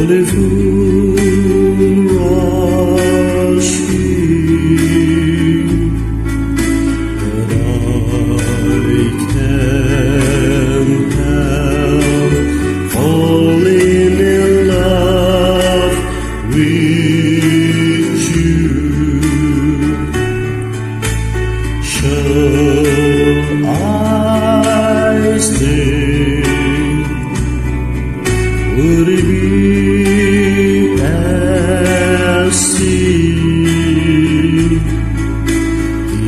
if but I can't help falling in love with you. Shall I stay? Would it be as sin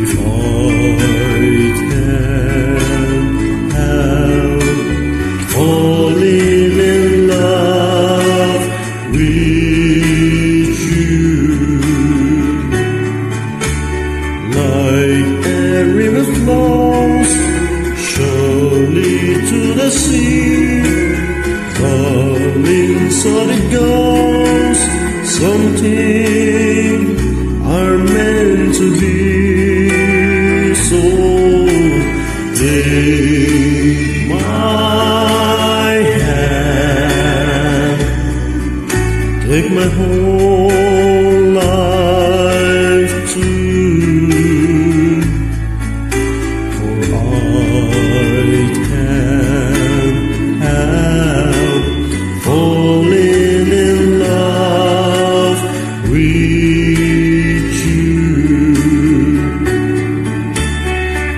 if I can't help falling in love with you? Like a river flows surely to the sea, darling, so it goes. Something are meant to be. So take my hand, take my whole life too, for I can't help falling in love with you.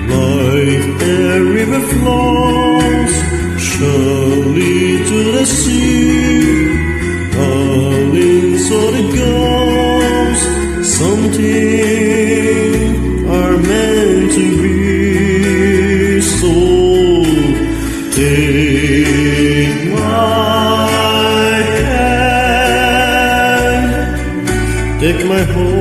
Like a river flows surely to the sea, darling, so it goes. Something are meant to be. So take my hand, take my whole